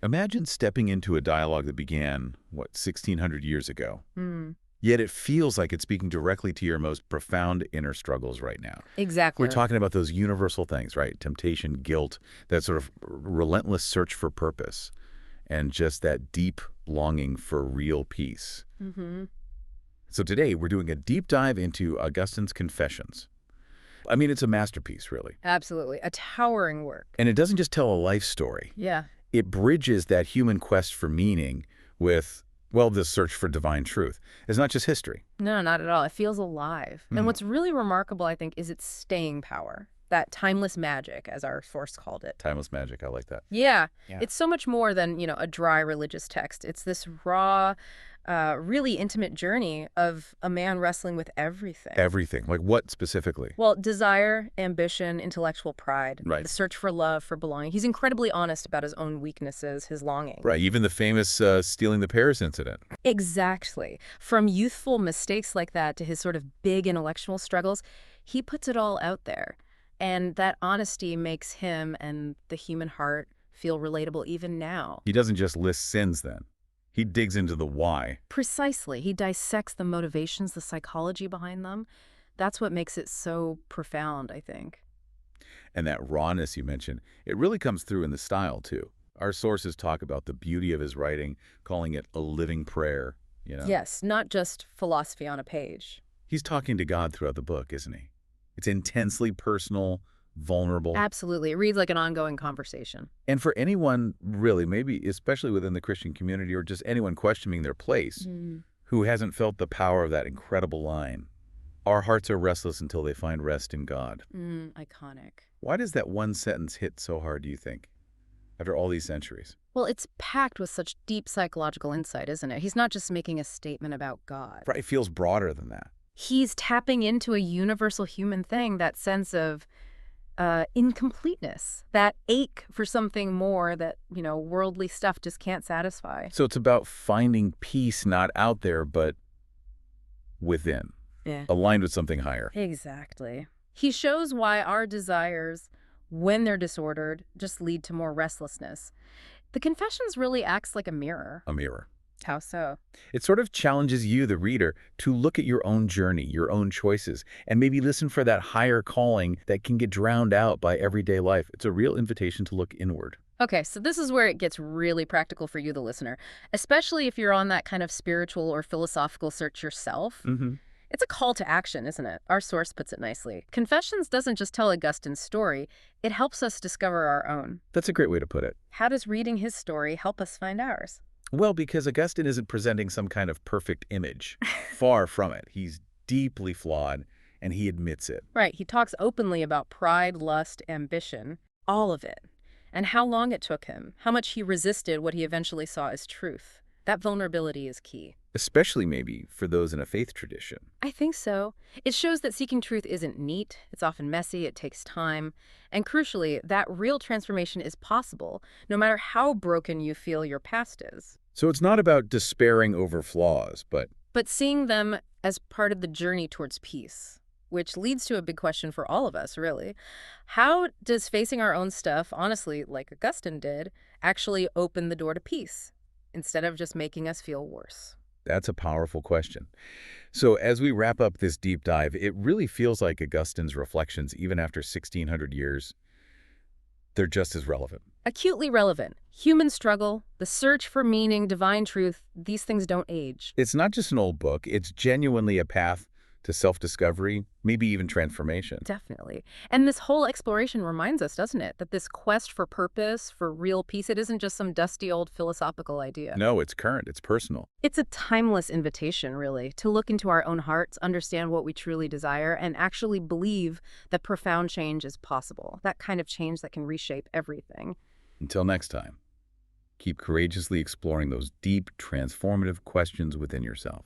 Imagine stepping into a dialogue that began, what, 1,600 years ago. Mm, Yet it feels like it's speaking directly to your most profound inner struggles right now. exactly. We're talking about those universal things, right? Temptation, guilt, that sort of relentless search for purpose, and just that deep longing for real peace. Mm-hmm. So today, we're doing a deep dive into Augustine's Confessions. I mean, it's a masterpiece, really. Absolutely. A towering work. And it doesn't just tell a life story. Yeah. It bridges that human quest for meaning with, well, this search for divine truth. It's not just history. No, not at all. It feels alive. And what's really remarkable, I think, is its staying power. That timeless magic, as our source called it. Timeless magic, I like that. Yeah. Yeah. It's so much more than, a dry religious text. It's this raw, really intimate journey of a man wrestling with everything. Everything. Like what specifically? Well, desire, ambition, intellectual pride, Right. the search for love, for belonging. He's incredibly honest about his own weaknesses, his longing. Right, even the famous stealing the Paris incident. Exactly. From youthful mistakes like that to his sort of big intellectual struggles, he puts it all out there. And that honesty makes him and the human heart feel relatable even now. He doesn't just list sins then. He digs into the why. Precisely. He dissects the motivations, the psychology behind them. That's what makes it so profound, I think. And that rawness you mentioned, it really comes through in the style, too. Our sources talk about the beauty of his writing, calling it a living prayer, Yes, not just philosophy on a page. He's talking to God throughout the book, isn't he? It's intensely personal, vulnerable. Absolutely. It reads like an ongoing conversation. And for anyone, really, maybe especially within the Christian community or just anyone questioning their place, who hasn't felt the power of that incredible line, our hearts are restless until they find rest in God. Iconic. Why does that one sentence hit so hard, do you think, after all these centuries? Well, it's packed with such deep psychological insight, isn't it? He's not just making a statement about God. Right, it feels broader than that. He's tapping into a universal human thing, that sense of incompleteness, that ache for something more that, worldly stuff just can't satisfy. So it's about finding peace not out there, but within, Yeah. aligned with something higher. Exactly. He shows why our desires, when they're disordered, just lead to more restlessness. The Confessions really acts like a mirror. A mirror. How so? It sort of challenges you, the reader, to look at your own journey, your own choices, and maybe listen for that higher calling that can get drowned out by everyday life. It's a real invitation to look inward. Okay, so this is where it gets really practical for you, the listener, especially if you're on that kind of spiritual or philosophical search yourself. It's a call to action, isn't it? Our source puts it nicely. Confessions doesn't just tell Augustine's story, it helps us discover our own. That's a great way to put it. How does reading his story help us find ours? Well, because Augustine isn't presenting some kind of perfect image. Far from it. He's deeply flawed, and he admits it. Right, he talks openly about pride, lust, ambition, all of it, and how long it took him, how much he resisted what he eventually saw as truth. That vulnerability is key. Especially maybe for those in a faith tradition. I think so. It shows that seeking truth isn't neat, it's often messy, it takes time, and crucially, that real transformation is possible, no matter how broken you feel your past is. So it's not about despairing over flaws, but seeing them as part of the journey towards peace, which leads to a big question for all of us, really. How does facing our own stuff, honestly, like Augustine did, actually open the door to peace, instead of just making us feel worse? that's a powerful question. So as we wrap up this deep dive, it really feels like Augustine's reflections, even after 1,600 years, they're just as relevant. Acutely relevant. Human struggle, the search for meaning, divine truth, these things don't age. It's not just an old book. It's genuinely a path to self-discovery, maybe even transformation. Definitely. And this whole exploration reminds us, doesn't it, that this quest for purpose, for real peace, it isn't just some dusty old philosophical idea. No, it's current. It's personal. It's a timeless invitation, really, to look into our own hearts, understand what we truly desire, and actually believe that profound change is possible, that kind of change that can reshape everything. Until next time, keep courageously exploring those deep, transformative questions within yourself.